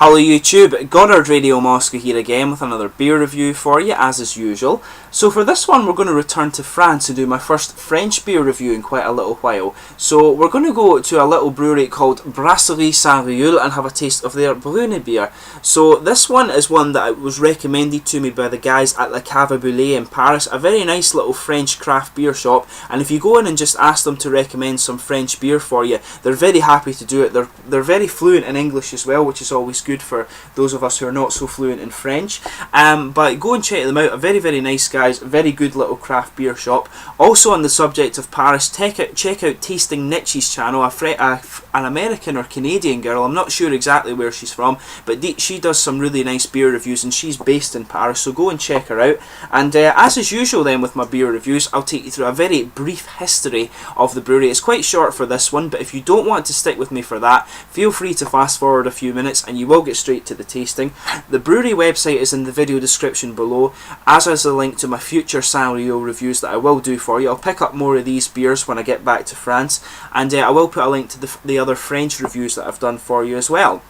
Hello YouTube, Goddard Radio Moscow here again with another beer review for you as is usual. So for this one we're going to return to France and do my first French beer review in quite a little while. So we're going to go to a little brewery called Brasserie St Rieul and have a taste of their Brune beer. So this one is one that was recommended to me by the guys at La Cave Boulet in Paris, a very nice little French craft beer shop, and if you go in and just ask them to recommend some French beer for you, they're very happy to do it. They're very fluent in English as well, which is always good for those of us who are not so fluent in French. But go and check them out. Very nice guys, very good little craft beer shop. Also on the subject of Paris, check out Tasting Niche's channel. An American or Canadian girl, I'm not sure exactly where she's from, but she does some really nice beer reviews and she's based in Paris, so go and check her out. And as is usual then with my beer reviews, I'll take you through a very brief history of the brewery. It's quite short for this one, but if you don't want to stick with me for that, feel free to fast forward a few minutes and you will get straight to the tasting. The brewery website is in the video description below, as is a link to my future St Rieul reviews that I will do for you. I'll pick up more of these beers when I get back to France, and I will put a link to the other French reviews that I've done for you as well.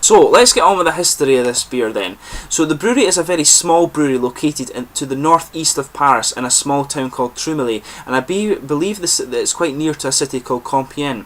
So let's get on with the history of this beer then. So the brewery is a very small brewery located to the northeast of Paris in a small town called Trumilly, and I believe that it's quite near to a city called Compiègne.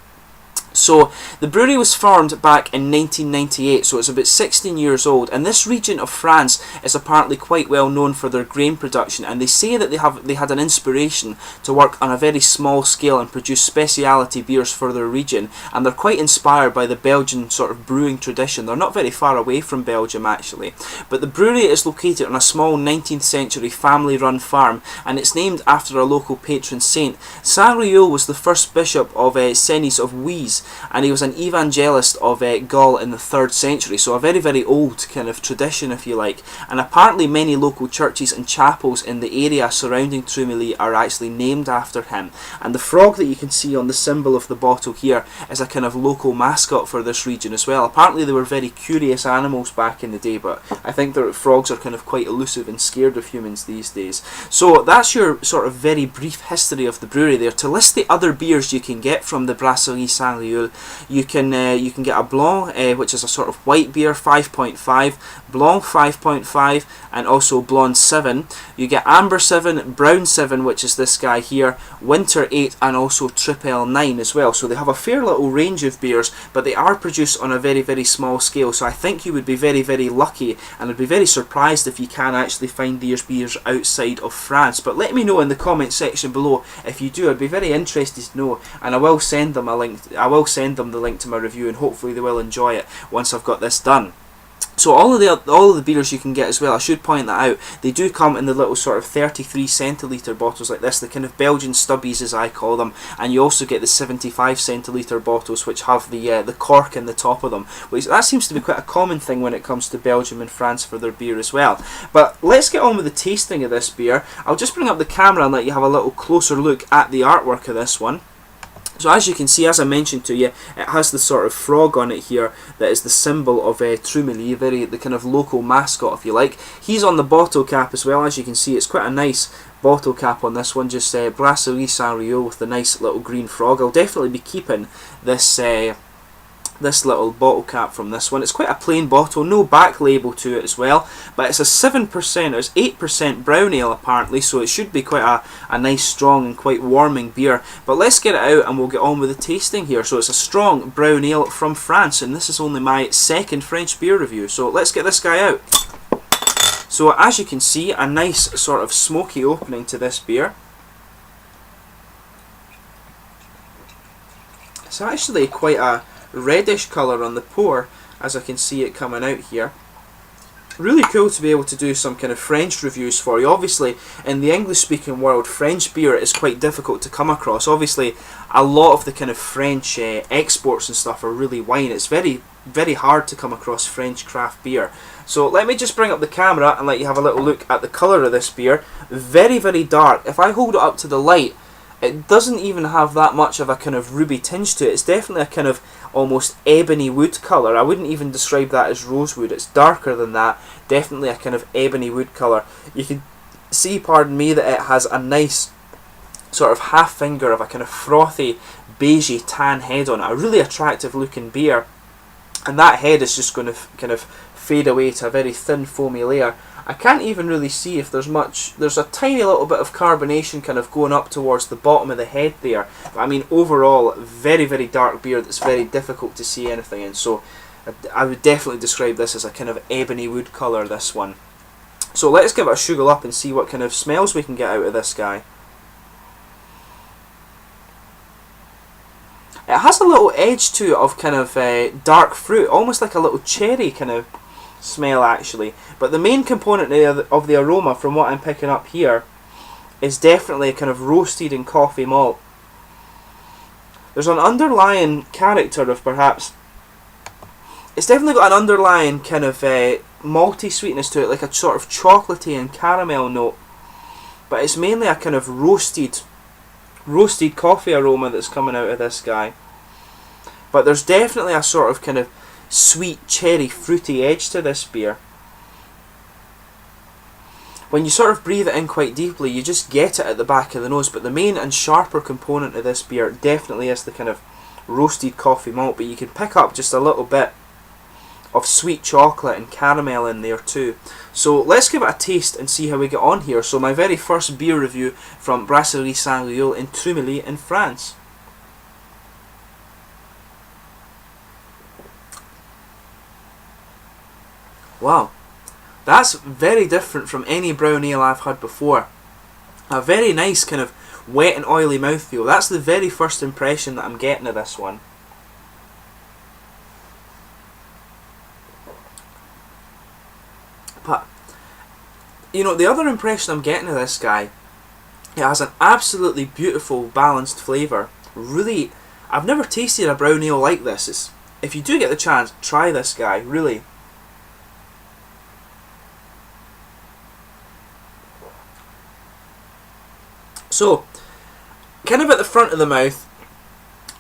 So the brewery was formed back in 1998, so it's about 16 years old, and this region of France is apparently quite well known for their grain production, and they say that they had an inspiration to work on a very small scale and produce speciality beers for their region, and they're quite inspired by the Belgian sort of brewing tradition. They're not very far away from Belgium actually, but the brewery is located on a small 19th century family run farm, and it's named after a local patron saint. St Rieul was the first bishop of Senis of Wies, and he was an evangelist of Gaul in the 3rd century, so a very old kind of tradition if you like, and apparently many local churches and chapels in the area surrounding Trumilly are actually named after him, and the frog that you can see on the symbol of the bottle here is a kind of local mascot for this region as well. Apparently they were very curious animals back in the day, but I think that frogs are kind of quite elusive and scared of humans these days. So that's your sort of very brief history of the brewery there. To list the other beers you can get from the Brasserie St Rieul, you can get a Blanc, which is a sort of white beer, 5.5, Blanc 5.5, and also Blonde 7. You get Amber 7, Brown 7, which is this guy here, Winter 8, and also Triple 9 as well. So they have a fair little range of beers, but they are produced on a very small scale. So I think you would be very lucky, and I'd be very surprised if you can actually find these beers outside of France. But let me know in the comment section below if you do. I'd be very interested to know, and I will send them a link. I will send them the link to my review, and hopefully they will enjoy it once I've got this done. So all of the beers you can get as well, I should point that out, they do come in the little sort of 33 centilitre bottles like this, the kind of Belgian stubbies as I call them, and you also get the 75 centilitre bottles which have the cork in the top of them, which that seems to be quite a common thing when it comes to Belgium and France for their beer as well. But let's get on with the tasting of this beer. I'll just bring up the camera and let you have a little closer look at the artwork of this one. So as you can see, as I mentioned to you, it has the sort of frog on it here that is the symbol of Trumilly, the kind of local mascot if you like. He's on the bottle cap as well. As you can see, it's quite a nice bottle cap on this one, just Brasserie St Rieul with the nice little green frog. I'll definitely be keeping this little bottle cap from this one. It's quite a plain bottle, no back label to it as well, but it's a 7%, it's 8% brown ale apparently, so it should be quite a nice strong and quite warming beer. But let's get it out and we'll get on with the tasting here. So it's a strong brown ale from France, and this is only my second French beer review, so let's get this guy out. So as you can see, a nice sort of smoky opening to this beer. It's actually quite a reddish colour on the pour, as I can see it coming out here. Really cool to be able to do some kind of French reviews for you. Obviously in the English speaking world, French beer is quite difficult to come across. Obviously a lot of the kind of French exports and stuff are really wine. It's very hard to come across French craft beer. So let me just bring up the camera and let you have a little look at the colour of this beer. Very dark. If I hold it up to the light, it doesn't even have that much of a kind of ruby tinge to it. It's definitely a kind of almost ebony wood colour. I wouldn't even describe that as rosewood. It's darker than that. Definitely a kind of ebony wood colour. You can see, pardon me, that it has a nice sort of half finger of a kind of frothy, beigey tan head on it. A really attractive looking beer. and that head is just going to kind of fade away to a very thin foamy layer. I can't even really see if there's much. There's a tiny little bit of carbonation kind of going up towards the bottom of the head there. But I mean, overall, very, very dark beer that's very difficult to see anything in. So I would definitely describe this as a kind of ebony wood colour, this one. So let's give it a sugar up and see what kind of smells we can get out of this guy. It has a little edge to it of kind of dark fruit, almost like a little cherry kind of smell actually. But the main component of the aroma, from what I'm picking up here, is definitely a kind of roasted and coffee malt. There's an underlying character of perhaps, it's definitely got an underlying kind of malty sweetness to it, like a sort of chocolatey and caramel note. But it's mainly a kind of roasted coffee aroma that's coming out of this guy. But there's definitely a sort of kind of sweet, cherry, fruity edge to this beer. When you sort of breathe it in quite deeply, you just get it at the back of the nose, but the main and sharper component of this beer definitely is the kind of roasted coffee malt, but you can pick up just a little bit of sweet chocolate and caramel in there too. So let's give it a taste and see how we get on here. So my very first beer review from Brasserie St Rieul in Trumilly in France. Wow, that's very different from any brown ale I've had before. A very nice kind of wet and oily mouthfeel. That's the very first impression that I'm getting of this one. But, you know, the other impression I'm getting of this guy, it has an absolutely beautiful balanced flavour. Really, I've never tasted a brown ale like this. If you do get the chance, try this guy, really. So, kind of at the front of the mouth,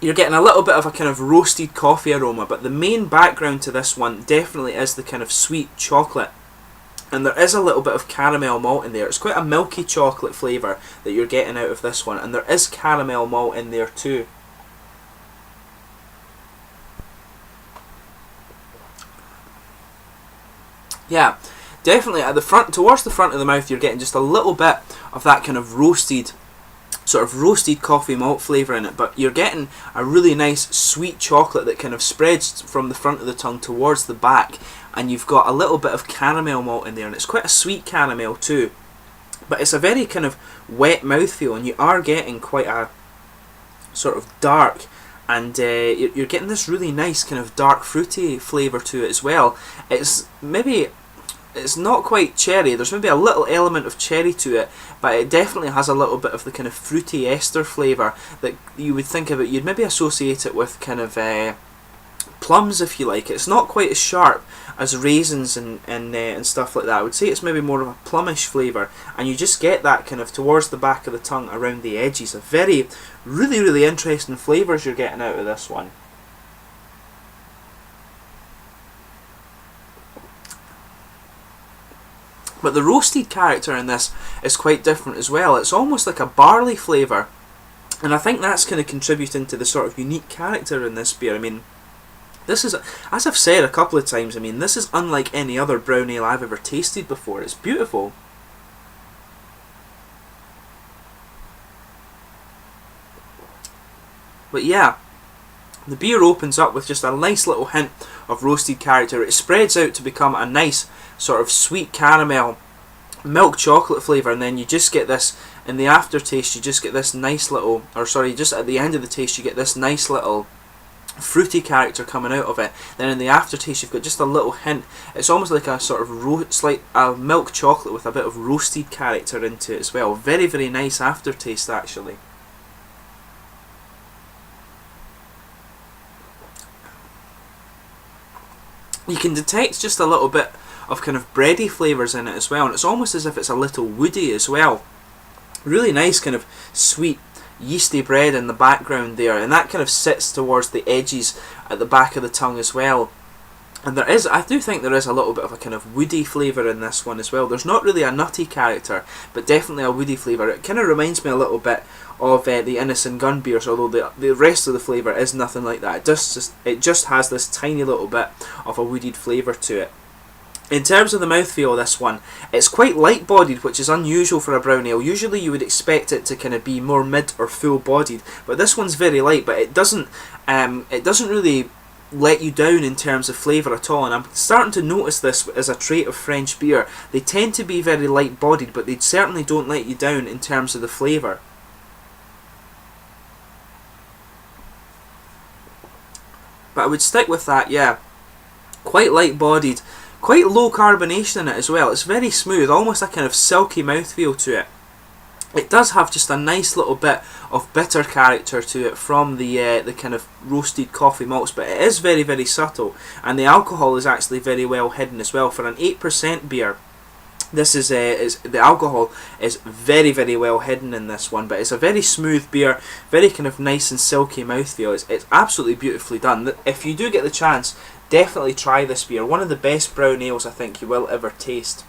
you're getting a little bit of a kind of roasted coffee aroma, but the main background to this one definitely is the kind of sweet chocolate. And there is a little bit of caramel malt in there. It's quite a milky chocolate flavour that you're getting out of this one, and there is caramel malt in there too. Yeah, definitely at the front, towards the front of the mouth, you're getting just a little bit of that kind of roasted coffee malt flavour in it, but you're getting a really nice sweet chocolate that kind of spreads from the front of the tongue towards the back, and you've got a little bit of caramel malt in there, and it's quite a sweet caramel too, but it's a very kind of wet mouthfeel, and you are getting quite a sort of dark, and you're getting this really nice kind of dark fruity flavour to it as well. It's not quite cherry, there's maybe a little element of cherry to it, but it definitely has a little bit of the kind of fruity ester flavour that you would think of it, you'd maybe associate it with kind of plums, if you like. It's not quite as sharp as raisins and stuff like that. I would say it's maybe more of a plumish flavour, and you just get that kind of towards the back of the tongue around the edges. A very, really, really interesting flavours you're getting out of this one. But the roasted character in this is quite different as well. It's almost like a barley flavour, and I think that's kind of contributing to the sort of unique character in this beer. I mean, this is, as I've said a couple of times, I mean, this is unlike any other brown ale I've ever tasted before. It's beautiful. But yeah, the beer opens up with just a nice little hint of roasted character. It spreads out to become a nice sort of sweet caramel milk chocolate flavour, and then you just get this, in the aftertaste you just get this nice little, or sorry, just at the end of the taste you get this nice little fruity character coming out of it. Then in the aftertaste you've got just a little hint, it's almost like a sort of like a milk chocolate with a bit of roasted character into it as well. Very, very nice aftertaste actually. You can detect just a little bit of kind of bready flavours in it as well, and it's almost as if it's a little woody as well. Really nice kind of sweet yeasty bread in the background there, and that kind of sits towards the edges at the back of the tongue as well. And I do think there is a little bit of a kind of woody flavour in this one as well. There's not really a nutty character, but definitely a woody flavour. It kind of reminds me a little bit of the Innocent Gun beers, although the rest of the flavour is nothing like that. It just has this tiny little bit of a woodied flavour to it. In terms of the mouthfeel of this one, it's quite light-bodied, which is unusual for a brown ale. Usually you would expect it to kind of be more mid or full-bodied, but this one's very light, but it doesn't really let you down in terms of flavour at all, and I'm starting to notice this as a trait of French beer. They tend to be very light-bodied, but they certainly don't let you down in terms of the flavour. But I would stick with that, yeah. Quite light-bodied, quite low carbonation in it as well. It's very smooth, almost a kind of silky mouthfeel to it. It does have just a nice little bit of bitter character to it from the kind of roasted coffee malts, but it is very, very subtle, and the alcohol is actually very well hidden as well. For an 8% beer, this is the alcohol is very, very well hidden in this one, but it's a very smooth beer, very kind of nice and silky mouthfeel. It's absolutely beautifully done. If you do get the chance, definitely try this beer. One of the best brown ales I think you will ever taste.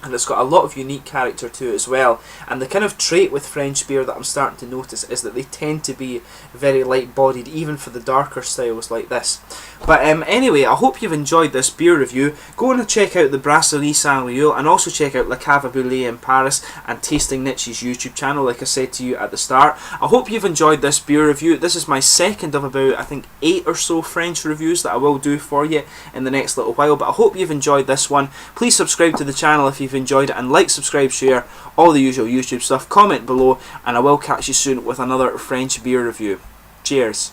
And it's got a lot of unique character to it as well. And the kind of trait with French beer that I'm starting to notice is that they tend to be very light-bodied, even for the darker styles like this. But anyway, I hope you've enjoyed this beer review. Go and check out the Brasserie St Rieul, and also check out La Cave Boulet in Paris and Tasting Niche's YouTube channel, like I said to you at the start. I hope you've enjoyed this beer review. This is my second of about, I think, 8 or so French reviews that I will do for you in the next little while. But I hope you've enjoyed this one. Please subscribe to the channel if you've enjoyed it, and like, subscribe, share, all the usual YouTube stuff. Comment below, and I will catch you soon with another French beer review. Cheers.